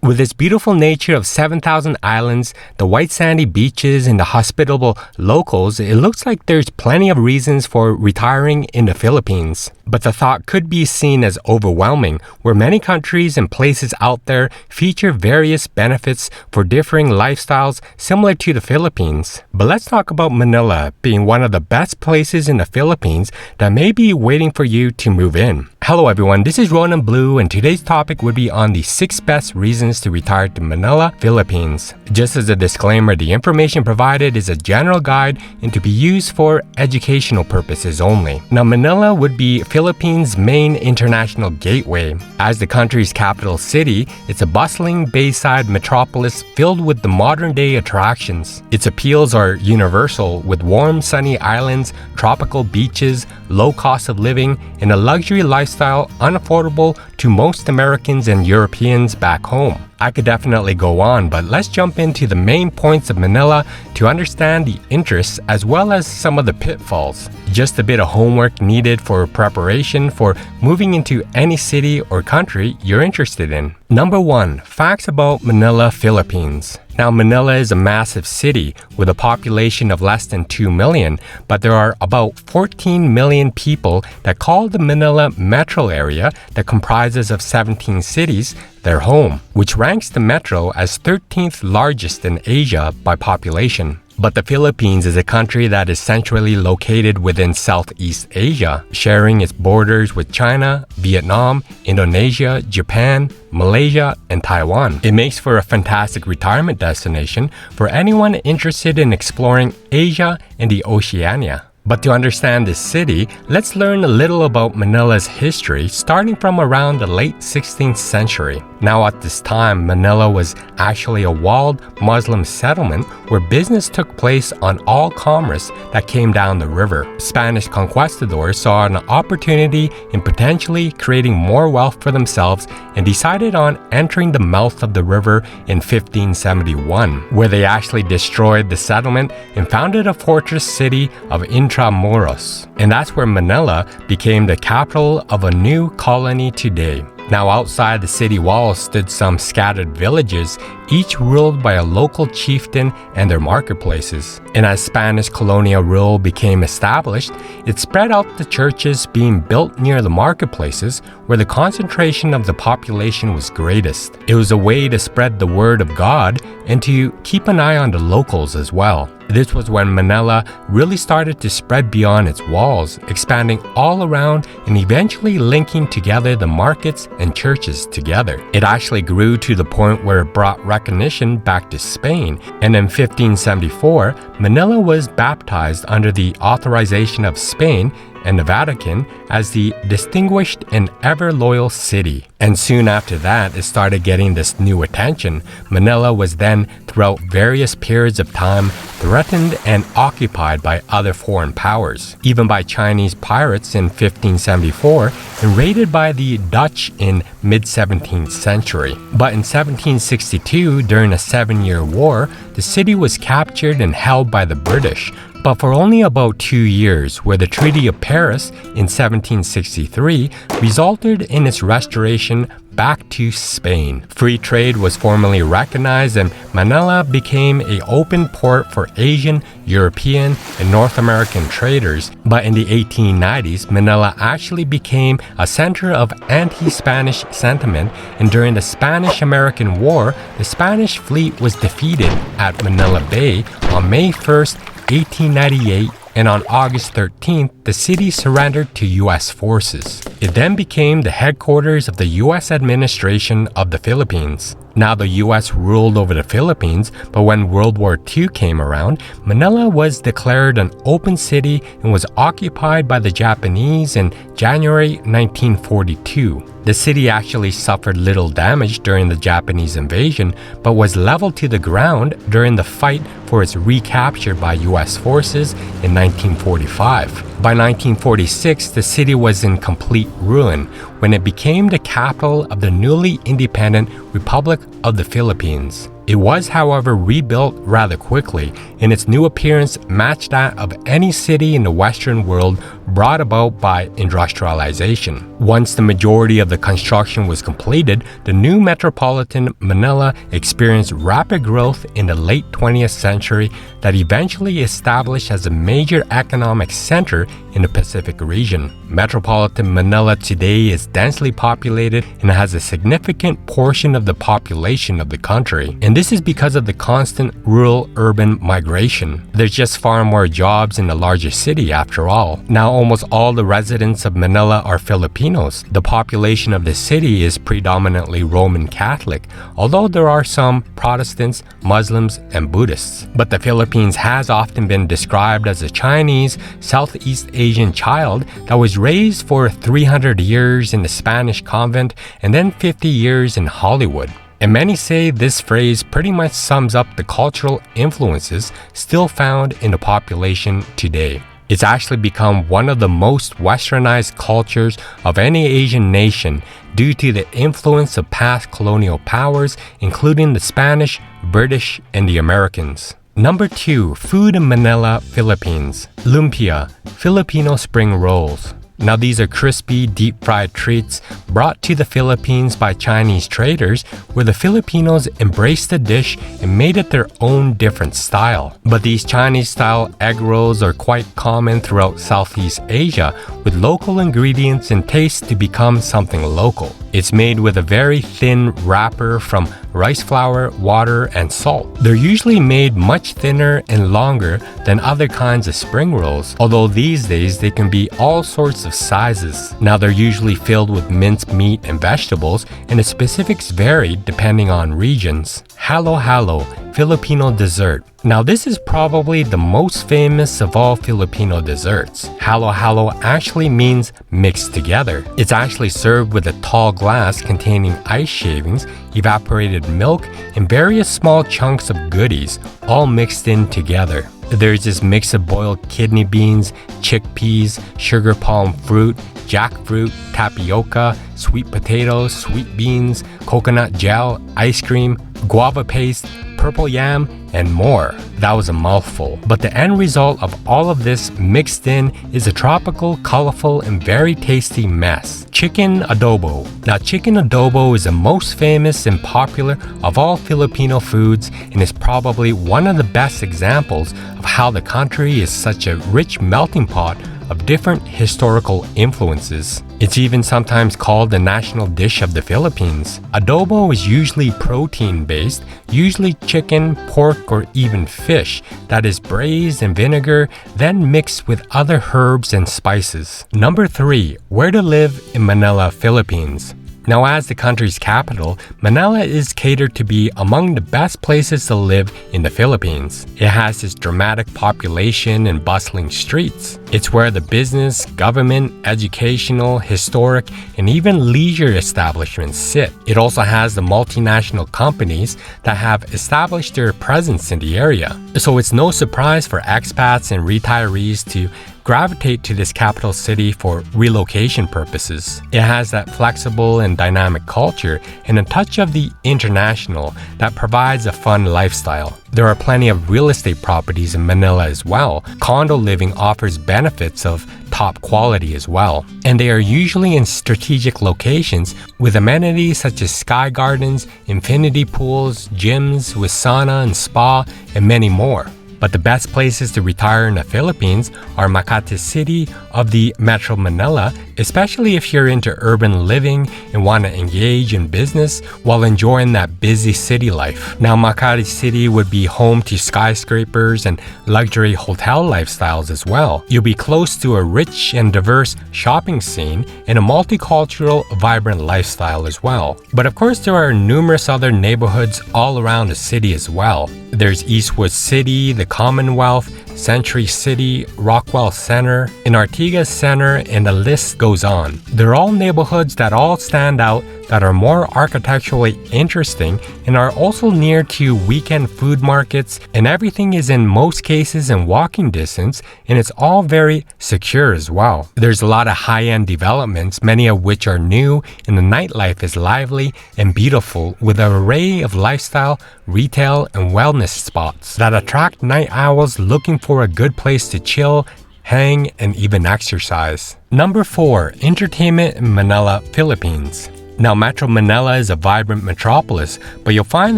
With its beautiful nature of 7,000 islands, the white sandy beaches, and the hospitable locals, it looks like there's plenty of reasons for retiring in the Philippines. But the thought could be seen as overwhelming, where many countries and places out there feature various benefits for differing lifestyles similar to the Philippines. But let's talk about Manila being one of the best places in the Philippines that may be waiting for you to move in. Hello everyone, this is Ronan Blue, and today's topic would be on the 6 best reasons to retire to Manila, Philippines. Just as a disclaimer, the information provided is a general guide and to be used for educational purposes only. Now, Manila would be Philippines' main international gateway. As the country's capital city, it's a bustling bayside metropolis filled with the modern-day attractions. Its appeals are universal, with warm, sunny islands, tropical beaches, low cost of living, and a luxury lifestyle unaffordable to most Americans and Europeans back home. I could definitely go on, but let's jump into the main points of Manila to understand the interests as well as some of the pitfalls. Just a bit of homework needed for preparation for moving into any city or country you're interested in. Number 1. Facts about Manila, Philippines. Now, Manila is a massive city with a population of less than 2 million, but there are about 14 million people that call the Manila metro area that comprises of 17 cities their home, which ranks the metro as 13th largest in Asia by population. But the Philippines is a country that is centrally located within Southeast Asia, sharing its borders with China, Vietnam, Indonesia, Japan, Malaysia, and Taiwan. It makes for a fantastic retirement destination for anyone interested in exploring Asia and the Oceania. But to understand this city, let's learn a little about Manila's history starting from around the late 16th century. Now at this time, Manila was actually a walled Muslim settlement where business took place on all commerce that came down the river. Spanish conquistadors saw an opportunity in potentially creating more wealth for themselves and decided on entering the mouth of the river in 1571, where they actually destroyed the settlement and founded a fortress city of Intramuros. And that's where Manila became the capital of a new colony today. Now, outside the city walls stood some scattered villages, each ruled by a local chieftain and their marketplaces. And as Spanish colonial rule became established, it spread out the churches being built near the marketplaces where the concentration of the population was greatest. It was a way to spread the word of God and to keep an eye on the locals as well. This was when Manila really started to spread beyond its walls, expanding all around and eventually linking together the markets and churches together. It actually grew to the point where it brought recognition back to Spain, and in 1574, Manila was baptized under the authorization of Spain and the Vatican as the distinguished and ever-loyal city. And soon after that, it started getting this new attention. Manila was then, throughout various periods of time, threatened and occupied by other foreign powers, even by Chinese pirates in 1574 and raided by the Dutch in mid-17th century. But in 1762, during a 7-year war, the city was captured and held by the British, but for only about 2 years, where the Treaty of Paris in 1763 resulted in its restoration back to Spain. Free trade was formally recognized and Manila became an open port for Asian, European, and North American traders. But in the 1890s, Manila actually became a center of anti-Spanish sentiment, and during the Spanish-American War, the Spanish fleet was defeated at Manila Bay on May 1st, 1898, and on August 13th, the city surrendered to U.S. forces. It then became the headquarters of the U.S. administration of the Philippines. Now the U.S. ruled over the Philippines, but when World War II came around, Manila was declared an open city and was occupied by the Japanese in January 1942. The city actually suffered little damage during the Japanese invasion, but was leveled to the ground during the fight for its recapture by U.S. forces in 1945. By 1946, the city was in complete ruin when it became the capital of the newly independent Republic of the Philippines. It was, however, rebuilt rather quickly, and its new appearance matched that of any city in the Western world brought about by industrialization. Once the majority of the construction was completed, the new metropolitan Manila experienced rapid growth in the late 20th century that eventually established as a major economic center in the Pacific region. Metropolitan Manila today is densely populated and has a significant portion of the population of the country. And this is because of the constant rural-urban migration. There's just far more jobs in the larger city after all. Now almost all the residents of Manila are Filipinos. The population of the city is predominantly Roman Catholic, although there are some Protestants, Muslims, and Buddhists. But the Philippines has often been described as a Chinese, Southeast Asian child that was raised for 300 years in the Spanish convent and then 50 years in Hollywood. And many say this phrase pretty much sums up the cultural influences still found in the population today. It's actually become one of the most westernized cultures of any Asian nation due to the influence of past colonial powers, including the Spanish, British, and the Americans. Number 2, food in Manila, Philippines. Lumpia, Filipino spring rolls. Now these are crispy, deep-fried treats brought to the Philippines by Chinese traders where the Filipinos embraced the dish and made it their own different style. But these Chinese-style egg rolls are quite common throughout Southeast Asia with local ingredients and tastes to become something local. It's made with a very thin wrapper from rice flour, water, and salt. They're usually made much thinner and longer than other kinds of spring rolls, although these days they can be all sorts of sizes. Now they're usually filled with minced meat and vegetables, and the specifics vary depending on regions. Halo-halo, Filipino dessert. Now this is probably the most famous of all Filipino desserts. Halo-halo actually means mixed together. It's actually served with a tall glass containing ice shavings, evaporated milk, and various small chunks of goodies, all mixed in together. There's this mix of boiled kidney beans, chickpeas, sugar palm fruit, jackfruit, tapioca, sweet potatoes, sweet beans, coconut gel, ice cream, guava paste, purple yam, and more. That was a mouthful. But the end result of all of this mixed in is a tropical, colorful, and very tasty mess. Chicken adobo. Now chicken adobo is the most famous and popular of all Filipino foods and is probably one of the best examples of how the country is such a rich melting pot of different historical influences. It's even sometimes called the national dish of the Philippines. Adobo is usually protein-based, usually chicken, pork, or even fish that is braised in vinegar, then mixed with other herbs and spices. Number 3, where to live in Manila, Philippines. Now, as the country's capital, Manila is catered to be among the best places to live in the Philippines. It has its dramatic population and bustling streets. It's where the business, government, educational, historic, and even leisure establishments sit. It also has the multinational companies that have established their presence in the area. So it's no surprise for expats and retirees to gravitate to this capital city for relocation purposes. It has that flexible and dynamic culture and a touch of the international that provides a fun lifestyle. There are plenty of real estate properties in Manila as well. Condo living offers benefits of top quality as well. And they are usually in strategic locations with amenities such as sky gardens, infinity pools, gyms with sauna and spa, and many more. But the best places to retire in the Philippines are Makati City of the Metro Manila, especially if you're into urban living and want to engage in business while enjoying that busy city life. Now, Makati City would be home to skyscrapers and luxury hotel lifestyles as well. You'll be close to a rich and diverse shopping scene and a multicultural, vibrant lifestyle as well. But of course, there are numerous other neighborhoods all around the city as well. There's Eastwood City, the Commonwealth, Century City, Rockwell Center, and Artigas Center, and the list goes on. They're all neighborhoods that all stand out, that are more architecturally interesting, and are also near to weekend food markets, and everything is in most cases in walking distance, and it's all very secure as well. There's a lot of high-end developments, many of which are new, and the nightlife is lively and beautiful with an array of lifestyle, retail, and wellness spots that attract night owls looking for a good place to chill, hang, and even exercise. Number 4. Entertainment in Manila, Philippines. Now, Metro Manila is a vibrant metropolis, but you'll find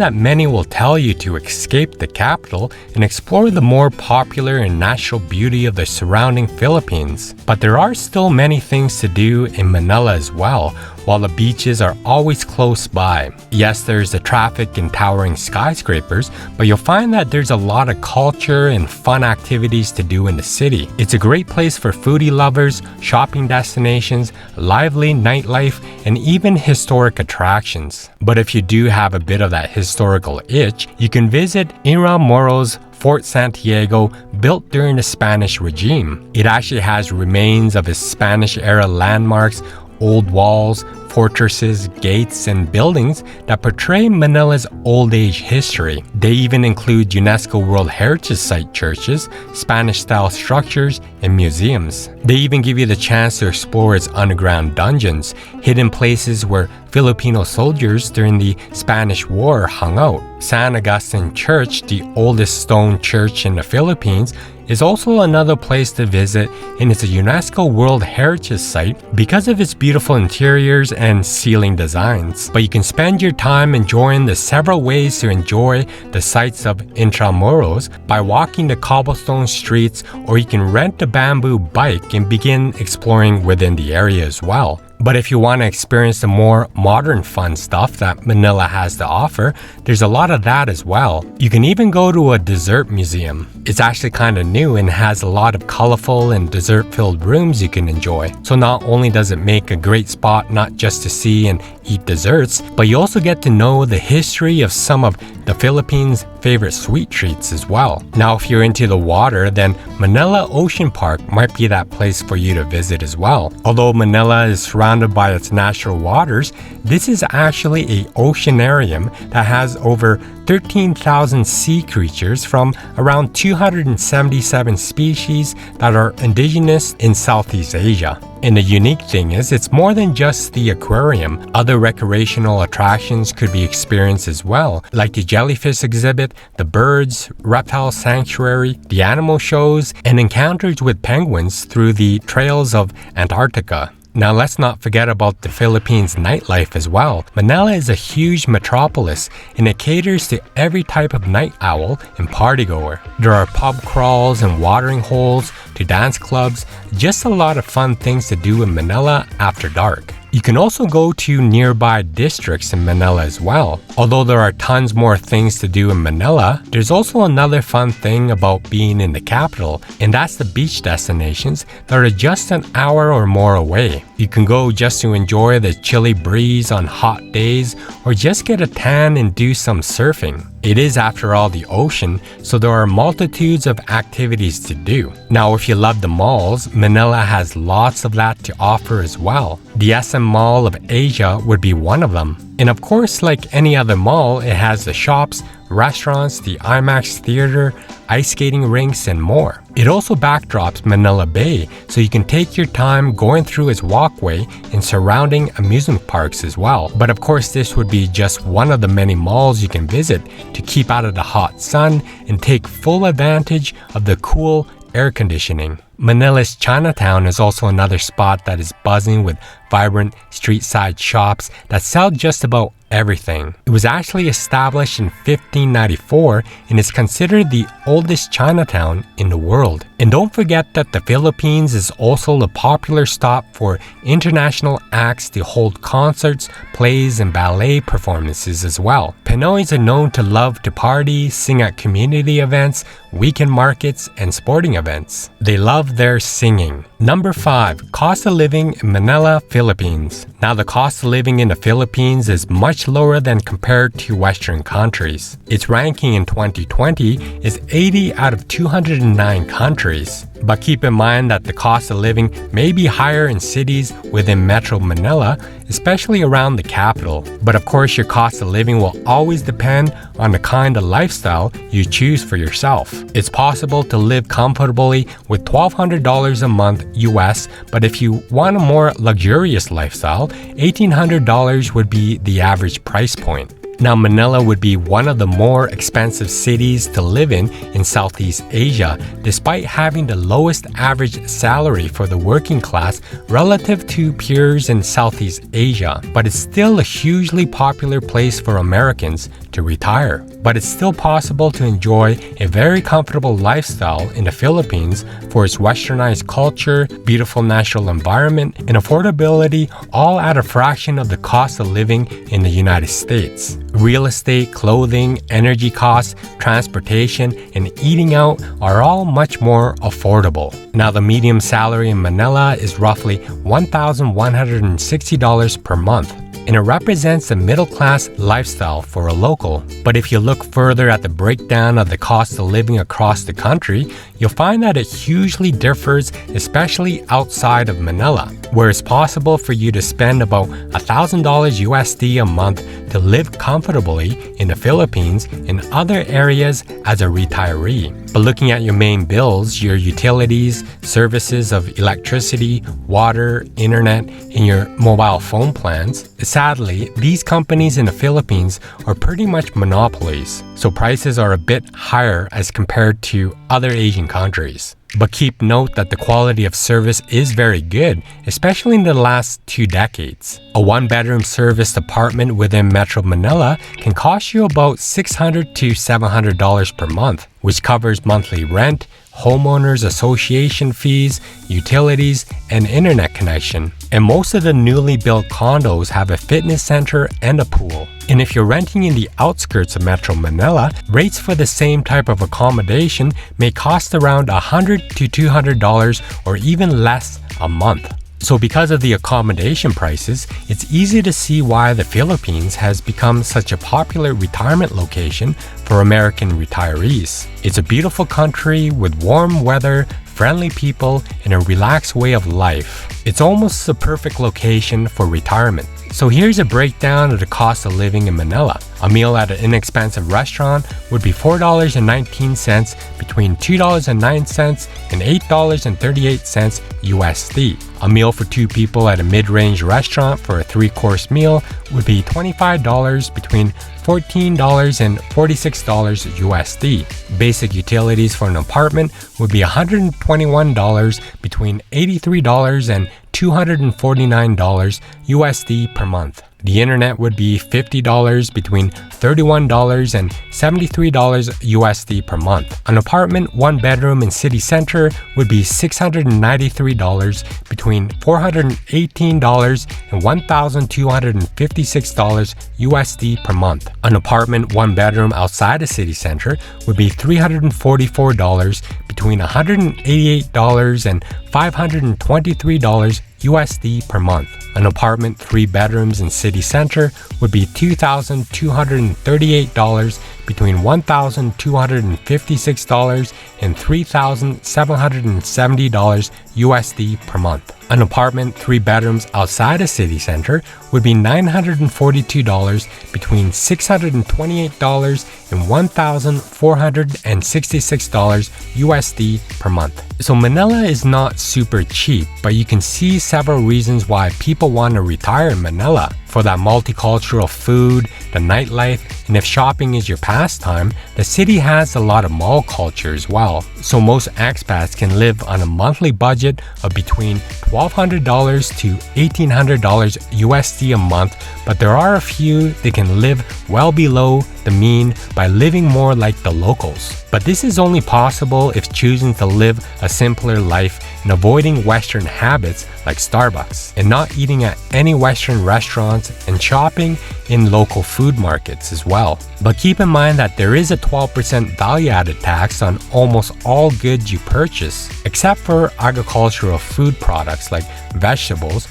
that many will tell you to escape the capital and explore the more popular and natural beauty of the surrounding Philippines. But there are still many things to do in Manila as well, while the beaches are always close by. Yes, there's the traffic and towering skyscrapers, but you'll find that there's a lot of culture and fun activities to do in the city. It's a great place for foodie lovers, shopping destinations, lively nightlife, and even historic attractions. But if you do have a bit of that historical itch, you can visit Intramuros Fort Santiago, built during the Spanish regime. It actually has remains of its Spanish-era landmarks, old walls, fortresses, gates, and buildings that portray Manila's old age history. They even include UNESCO World Heritage Site churches, Spanish-style structures, and museums. They even give you the chance to explore its underground dungeons, hidden places where Filipino soldiers during the Spanish War hung out. San Agustin Church, the oldest stone church in the Philippines, is also another place to visit, and it's a UNESCO World Heritage Site because of its beautiful interiors and ceiling designs. But you can spend your time enjoying the several ways to enjoy the sights of Intramuros by walking the cobblestone streets, or you can rent a bamboo bike and begin exploring within the area as well. But if you want to experience the more modern fun stuff that Manila has to offer, there's a lot of that as well. You can even go to a dessert museum. It's actually kind of new and has a lot of colorful and dessert-filled rooms you can enjoy. So not only does it make a great spot not just to see and eat desserts, but you also get to know the history of some of the Philippines' favorite sweet treats as well. Now, if you're into the water, then Manila Ocean Park might be that place for you to visit as well. Although Manila is surrounded by its natural waters, this is actually an oceanarium that has over 13,000 sea creatures from around 277 species that are indigenous in Southeast Asia. And the unique thing is, it's more than just the aquarium. Other recreational attractions could be experienced as well, like the jellyfish exhibit, the birds, reptile sanctuary, the animal shows, and encounters with penguins through the trails of Antarctica. Now, let's not forget about the Philippines nightlife as well. Manila is a huge metropolis, and it caters to every type of night owl and partygoer. There are pub crawls and watering holes to dance clubs, just a lot of fun things to do in Manila after dark. You can also go to nearby districts in Manila as well. Although there are tons more things to do in Manila, there's also another fun thing about being in the capital, and that's the beach destinations that are just an hour or more away. You can go just to enjoy the chilly breeze on hot days, or just get a tan and do some surfing. It is, after all, the ocean, so there are multitudes of activities to do. Now, if you love the malls, Manila has lots of that to offer as well. The SM Mall of Asia would be one of them. And of course, like any other mall, it has the shops, restaurants, the IMAX theater, ice skating rinks, and more. It also backdrops Manila Bay, so you can take your time going through its walkway and surrounding amusement parks as well. But of course, this would be just one of the many malls you can visit to keep out of the hot sun and take full advantage of the cool air conditioning. Manila's Chinatown is also another spot that is buzzing with vibrant street-side shops that sell just about everything. It was actually established in 1594 and is considered the oldest Chinatown in the world. And don't forget that the Philippines is also a popular stop for international acts to hold concerts, plays, and ballet performances as well. Pinoys are known to love to party, sing at community events, weekend markets, and sporting events. They love their singing. Number 5. Cost of living in Manila, Philippines. Now, the cost of living in the Philippines is much lower than compared to Western countries. Its ranking in 2020 is 80 out of 209 countries. But keep in mind that the cost of living may be higher in cities within Metro Manila, especially around the capital. But of course, your cost of living will always depend on the kind of lifestyle you choose for yourself. It's possible to live comfortably with $1,200 a month US, but if you want a more luxurious lifestyle, $1,800 would be the average price point. Now, Manila would be one of the more expensive cities to live in Southeast Asia, despite having the lowest average salary for the working class relative to peers in Southeast Asia. But it's still a hugely popular place for Americans to retire. But it's still possible to enjoy a very comfortable lifestyle in the Philippines for its westernized culture, beautiful natural environment, and affordability, all at a fraction of the cost of living in the United States. Real estate, clothing, energy costs, transportation, and eating out are all much more affordable. Now, the median salary in Manila is roughly $1,160 per month, and it represents a middle-class lifestyle for a local. But if you look further at the breakdown of the cost of living across the country, you'll find that it hugely differs, especially outside of Manila, where it's possible for you to spend about $1,000 USD a month to live comfortably in the Philippines and other areas as a retiree. But looking at your main bills, your utilities, services of electricity, water, internet, and your mobile phone plans, sadly, these companies in the Philippines are pretty much monopolies, so prices are a bit higher as compared to other Asian countries. But keep note that the quality of service is very good, especially in the last 2 decades. A one-bedroom serviced apartment within Metro Manila can cost you about $600 to $700 per month, which covers monthly rent, homeowners association fees, utilities, and internet connection. And most of the newly built condos have a fitness center and a pool. And if you're renting in the outskirts of Metro Manila, rates for the same type of accommodation may cost around $100 to $200 or even less a month. So because of the accommodation prices, it's easy to see why the Philippines has become such a popular retirement location for American retirees. It's a beautiful country with warm weather, friendly people, and a relaxed way of life. It's almost the perfect location for retirement. So here's a breakdown of the cost of living in Manila. A meal at an inexpensive restaurant would be $4.19 between $2.09 and $8.38 USD. A meal for 2 people at a mid-range restaurant for a 3-course meal would be $25 between $14 and $46 USD. Basic utilities for an apartment would be $121 between $83 and $249 USD per month. The internet would be $50 between $31 and $73 USD per month. An apartment 1 bedroom in city center would be $693 between $418 and $1,256 USD per month. An apartment 1 bedroom outside the city center would be $344 between $188 and $523 USD per month. An apartment 3 bedrooms in city center would be $2,238 between $1,256 and $3,770 USD per month. An apartment 3 bedrooms outside a city center would be $942 between $628 and $1,466 USD per month. So Manila is not super cheap, but you can see several reasons why people want to retire in Manila. For that multicultural food, the nightlife, and if shopping is your pastime, the city has a lot of mall culture as well. So most expats can live on a monthly budget of between $1,200 to $1,800 USD a month, but there are a few that can live well below the mean by living more like the locals. But this is only possible if choosing to live a simpler life and avoiding Western habits like Starbucks, and not eating at any Western restaurants and shopping in local food markets as well. But keep in mind that there is a 12% value-added tax on almost all goods you purchase, except for agricultural food products like vegetables.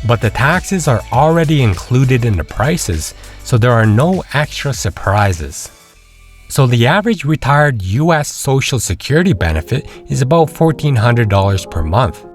But the taxes are already included in the prices, so there are no extra surprises. So the average retired US Social Security benefit is about $1,400 per month.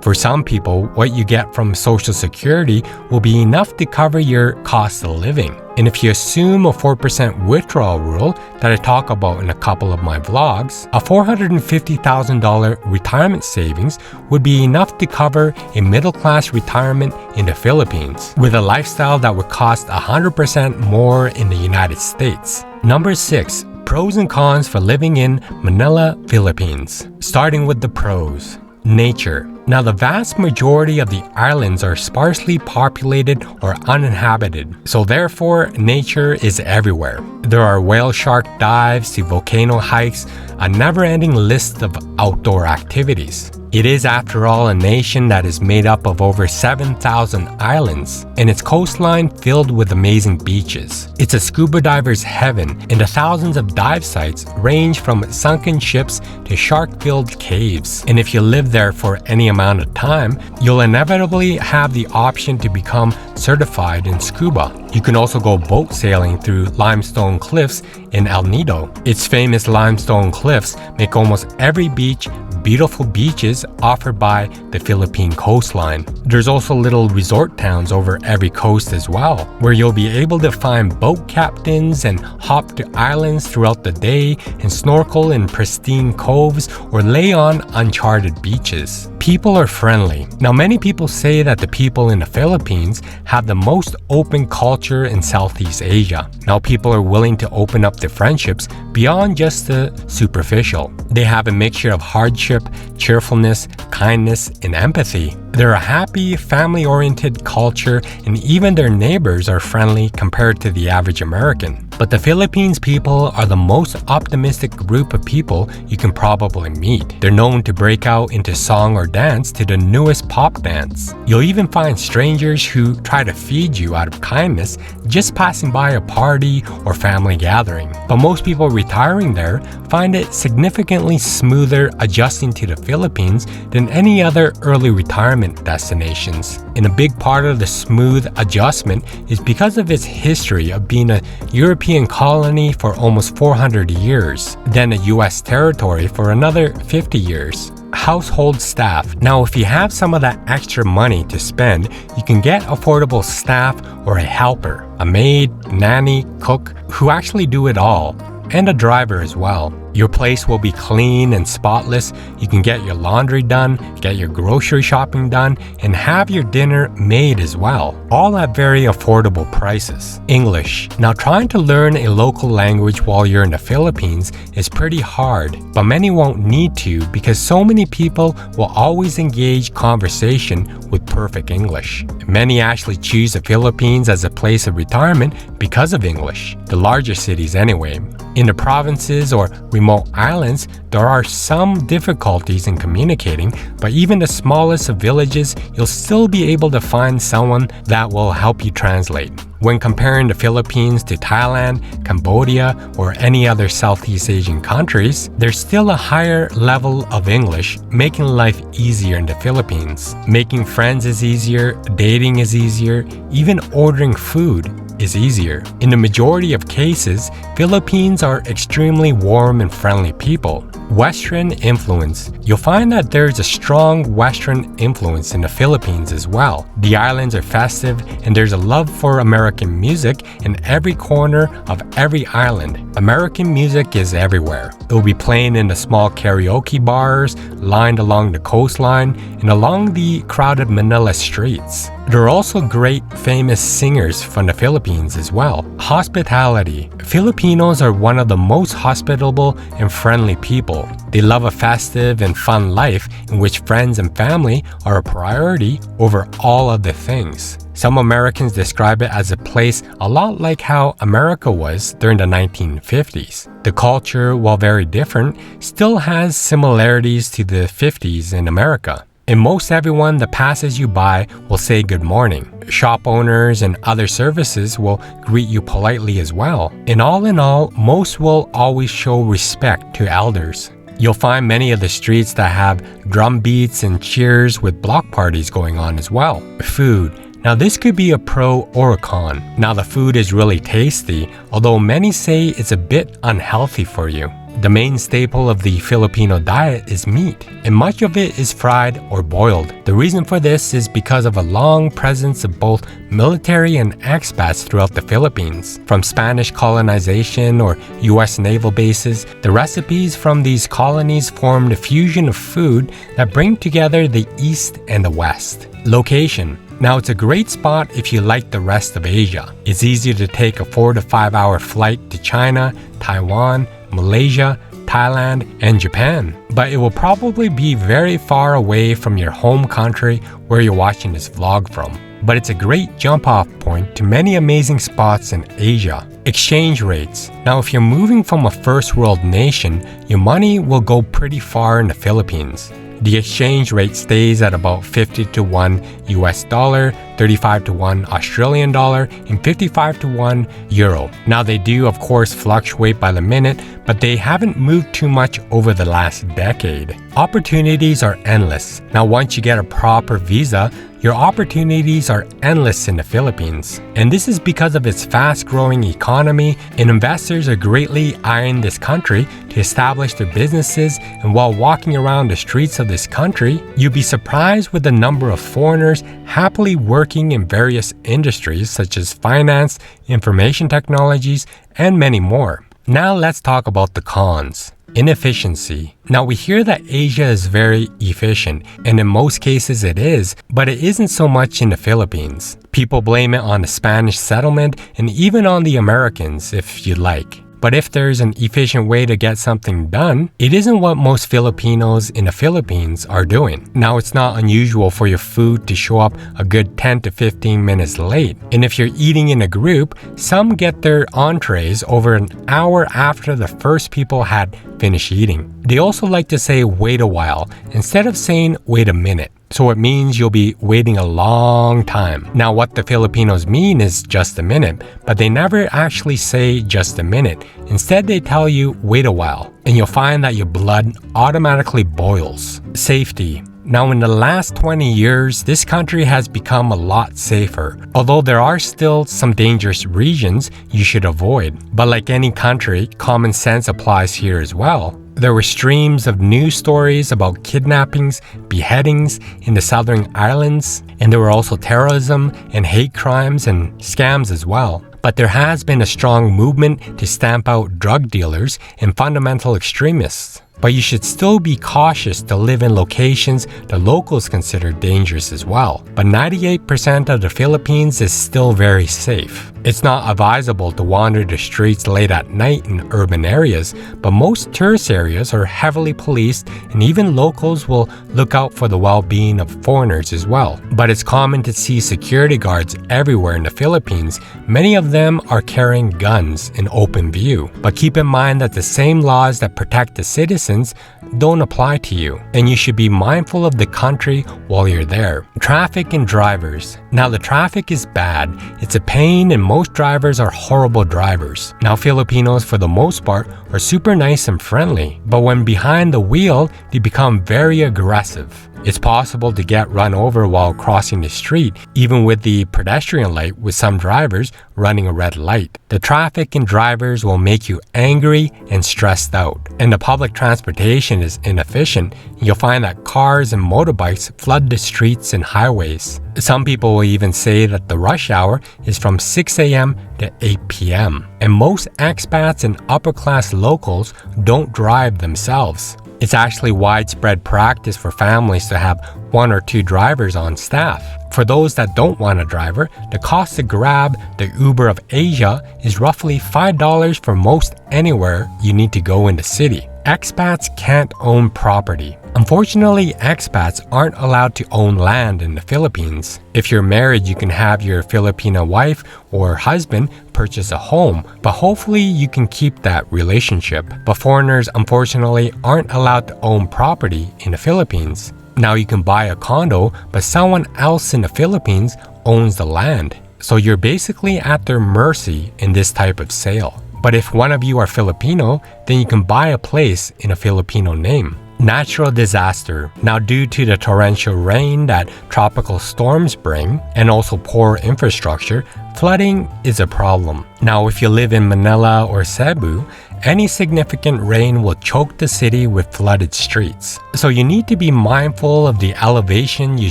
For some people, what you get from Social Security will be enough to cover your cost of living. And if you assume a 4% withdrawal rule that I talk about in a couple of my vlogs, a $450,000 retirement savings would be enough to cover a middle-class retirement in the Philippines, with a lifestyle that would cost 100% more in the United States. Number 6. Pros and cons for living in Manila, Philippines. Starting with the pros. Nature. Now, the vast majority of the islands are sparsely populated or uninhabited, so therefore, nature is everywhere. There are whale shark dives to volcano hikes, a never-ending list of outdoor activities. It is, after all, a nation that is made up of over 7,000 islands, and its coastline filled with amazing beaches. It's a scuba diver's heaven, and the thousands of dive sites range from sunken ships to shark-filled caves. And if you live there for any amount of time, you'll inevitably have the option to become certified in scuba. You can also go boat sailing through limestone cliffs in El Nido. Its famous limestone cliffs make almost every beach beautiful beaches offered by the Philippine coastline. There's also little resort towns over every coast as well, where you'll be able to find boat captains and hop to islands throughout the day and snorkel in pristine coves or lay on uncharted beaches. People are friendly. Now, many people say that the people in the Philippines have the most open culture in Southeast Asia. Now, people are willing to open up to friendships beyond just the superficial. They have a mixture of hardship, cheerfulness, kindness, and empathy. They're a happy, family-oriented culture, and even their neighbors are friendly compared to the average American. But the Philippines people are the most optimistic group of people you can probably meet. They're known to break out into song or dance to the newest pop dance. You'll even find strangers who try to feed you out of kindness just passing by a party or family gathering. But most people retiring there find it significantly smoother adjusting to the Philippines than any other early retirement destinations. And a big part of the smooth adjustment is because of its history of being a European colony for almost 400 years, then a US territory for another 50 years. Household staff. Now, if you have some of that extra money to spend, you can get affordable staff or a helper, a maid, nanny, cook, who actually do it all, and a driver as well. Your place will be clean and spotless. You can get your laundry done, get your grocery shopping done, and have your dinner made as well, all at very affordable prices. English. Now, trying to learn a local language while you're in the Philippines is pretty hard, but many won't need to because so many people will always engage conversation with perfect English. Many actually choose the Philippines as a place of retirement because of English, the larger cities anyway. In the provinces or remote islands, there are some difficulties in communicating, but even the smallest of villages, you'll still be able to find someone that will help you translate. When comparing the Philippines to Thailand, Cambodia, or any other Southeast Asian countries, there's still a higher level of English, making life easier in the Philippines. Making friends is easier, dating is easier, even ordering food is easier. In the majority of cases, Philippines are extremely warm and friendly people. Western influence. You'll find that there's a strong Western influence in the Philippines as well. The islands are festive and there's a love for American music in every corner of every island. American music is everywhere. It will be playing in the small karaoke bars lined along the coastline and along the crowded Manila streets. There are also great famous singers from the Philippines as well. Hospitality. Filipinos are one of the most hospitable and friendly people. They love a festive and fun life in which friends and family are a priority over all other things. Some Americans describe it as a place a lot like how America was during the 1950s. The culture, while very different, still has similarities to the 50s in America. And most everyone that passes you by will say good morning. Shop owners and other services will greet you politely as well. And all in all, most will always show respect to elders. You'll find many of the streets that have drum beats and cheers with block parties going on as well. Food. Now this could be a pro or a con. Now the food is really tasty, although many say it's a bit unhealthy for you. The main staple of the Filipino diet is meat, and much of it is fried or boiled. The reason for this is because of a long presence of both military and expats throughout the Philippines. From Spanish colonization or US naval bases, the recipes from these colonies formed a fusion of food that bring together the East and the West. Location. Now it's a great spot if you like the rest of Asia. It's easy to take a 4 to 5 hour flight to China, Taiwan, Malaysia, Thailand, and Japan. But it will probably be very far away from your home country where you're watching this vlog from. But it's a great jump-off point to many amazing spots in Asia. Exchange rates. Now if you're moving from a first world nation, your money will go pretty far in the Philippines. The exchange rate stays at about 50 to 1 US dollar, 35 to 1 Australian dollar, and 55 to 1 euro. Now they do of course fluctuate by the minute, but they haven't moved too much over the last decade. Opportunities are endless. Now once you get a proper visa, your opportunities are endless in the Philippines. And this is because of its fast-growing economy, and investors are greatly eyeing this country to establish their businesses. And while walking around the streets of this country, you'll be surprised with the number of foreigners happily working in various industries such as finance, information technologies, and many more. Now let's talk about the cons. Inefficiency. Now we hear that Asia is very efficient, and in most cases it is, but it isn't so much in the Philippines. People blame it on the Spanish settlement and even on the Americans, if you like. But if there's an efficient way to get something done, it isn't what most Filipinos in the Philippines are doing. Now, it's not unusual for your food to show up a good 10 to 15 minutes late. And if you're eating in a group, some get their entrees over an hour after the first people had finished eating. They also like to say wait a while instead of saying wait a minute. So it means you'll be waiting a long time. Now what the Filipinos mean is just a minute, but they never actually say just a minute. Instead they tell you wait a while, and you'll find that your blood automatically boils. Safety. Now in the last 20 years, this country has become a lot safer. Although there are still some dangerous regions you should avoid. But like any country, common sense applies here as well. There were streams of news stories about kidnappings, beheadings in the southern islands, and there were also terrorism and hate crimes and scams as well. But there has been a strong movement to stamp out drug dealers and fundamental extremists. But you should still be cautious to live in locations the locals consider dangerous as well. But 98% of the Philippines is still very safe. It's not advisable to wander the streets late at night in urban areas, but most tourist areas are heavily policed, and even locals will look out for the well-being of foreigners as well. But it's common to see security guards everywhere in the Philippines. Many of them are carrying guns in open view. But keep in mind that the same laws that protect the citizens don't apply to you, and you should be mindful of the country while you're there. Traffic and drivers. Now the traffic is bad. It's a pain, and most drivers are horrible drivers. Now Filipinos for the most part are super nice and friendly, but when behind the wheel, they become very aggressive. It's possible to get run over while crossing the street, even with the pedestrian light, with some drivers running a red light. The traffic and drivers will make you angry and stressed out. And the public transportation is inefficient. You'll find that cars and motorbikes flood the streets and highways. Some people will even say that the rush hour is from 6 a.m. to 8 p.m. And most expats and upper-class locals don't drive themselves. It's actually widespread practice for families to have 1 or 2 drivers on staff. For those that don't want a driver, the cost to grab the Uber of Asia is roughly $5 for most anywhere you need to go in the city. Expats can't own property. Unfortunately, expats aren't allowed to own land in the Philippines. If you're married, you can have your Filipino wife or husband purchase a home, but hopefully you can keep that relationship. But foreigners, unfortunately, aren't allowed to own property in the Philippines. Now you can buy a condo, but someone else in the Philippines owns the land. So you're basically at their mercy in this type of sale. But if one of you are Filipino, then you can buy a place in a Filipino name. Natural disaster. Now, due to the torrential rain that tropical storms bring and also poor infrastructure, flooding is a problem. Now, if you live in Manila or Cebu, any significant rain will choke the city with flooded streets. So you need to be mindful of the elevation you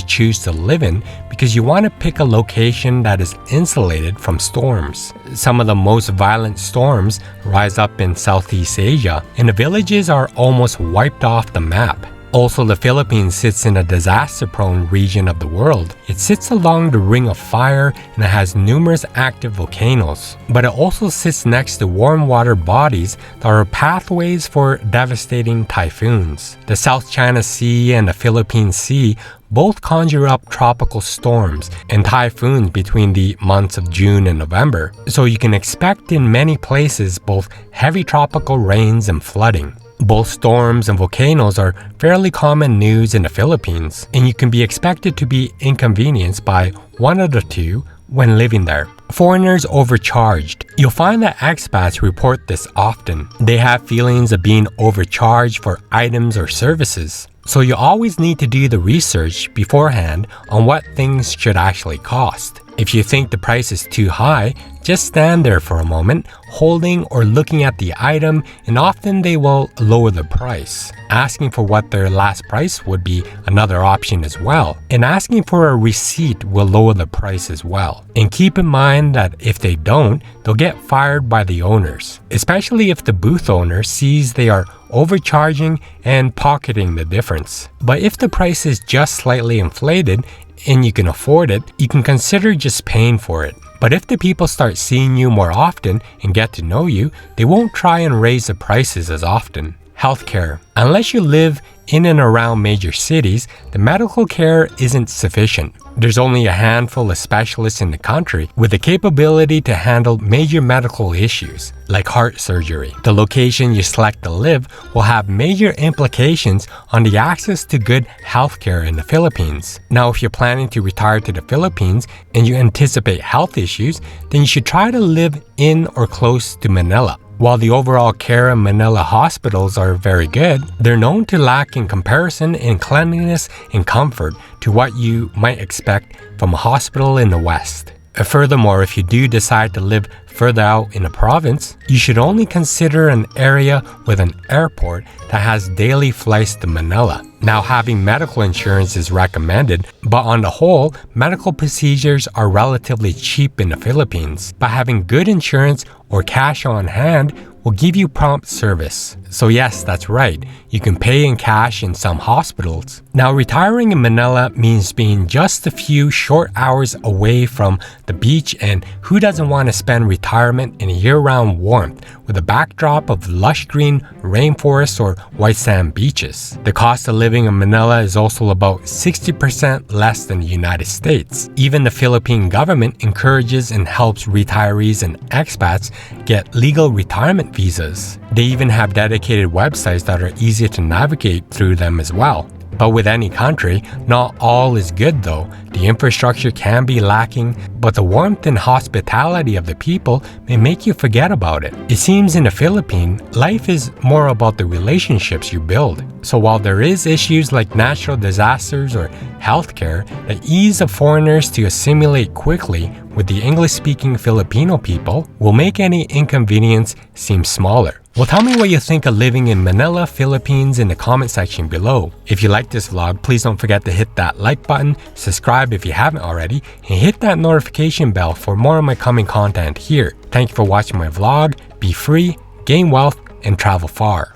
choose to live in because you want to pick a location that is insulated from storms. Some of the most violent storms rise up in Southeast Asia, and the villages are almost wiped off the map. Also, the Philippines sits in a disaster-prone region of the world. It sits along the Ring of Fire and it has numerous active volcanoes. But it also sits next to warm water bodies that are pathways for devastating typhoons. The South China Sea and the Philippine Sea both conjure up tropical storms and typhoons between the months of June and November. So you can expect in many places both heavy tropical rains and flooding. Both storms and volcanoes are fairly common news in the Philippines, and you can be expected to be inconvenienced by one of the two when living there. Foreigners overcharged. You'll find that expats report this often. They have feelings of being overcharged for items or services. So you always need to do the research beforehand on what things should actually cost. If you think the price is too high, just stand there for a moment, holding or looking at the item, and often they will lower the price. Asking for what their last price would be another option as well. And asking for a receipt will lower the price as well. And keep in mind that if they don't, they'll get fired by the owners, especially if the booth owner sees they are overcharging and pocketing the difference. But if the price is just slightly inflated, and you can afford it, you can consider just paying for it. But if the people start seeing you more often and get to know you, they won't try and raise the prices as often. Healthcare. Unless you live in and around major cities, the medical care isn't sufficient. There's only a handful of specialists in the country with the capability to handle major medical issues, like heart surgery. The location you select to live will have major implications on the access to good healthcare in the Philippines. Now, if you're planning to retire to the Philippines and you anticipate health issues, then you should try to live in or close to Manila. While the overall care in Manila hospitals are very good, they're known to lack in comparison in cleanliness and comfort to what you might expect from a hospital in the West. Furthermore, if you do decide to live further out in a province, you should only consider an area with an airport that has daily flights to Manila. Now, having medical insurance is recommended, but on the whole, medical procedures are relatively cheap in the Philippines. But having good insurance or cash on hand will give you prompt service. So yes, that's right, you can pay in cash in some hospitals. Now, retiring in Manila means being just a few short hours away from the beach, and who doesn't want to spend retirement in year-round warmth with a backdrop of lush green rainforests or white sand beaches? The cost of living in Manila is also about 60% less than the United States. Even the Philippine government encourages and helps retirees and expats get legal retirement visas. They even have dedicated websites that are easy to navigate through them as well. But with any country, not all is good though. The infrastructure can be lacking, but the warmth and hospitality of the people may make you forget about it. It seems in the Philippines, life is more about the relationships you build. So while there is issues like natural disasters or healthcare, the ease of foreigners to assimilate quickly with the English-speaking Filipino people will make any inconvenience seem smaller. Well, tell me what you think of living in Manila, Philippines in the comment section below. If you like this vlog, please don't forget to hit that like button, subscribe if you haven't already, and hit that notification bell for more of my coming content here. Thank you for watching my vlog. Be free, gain wealth, and travel far.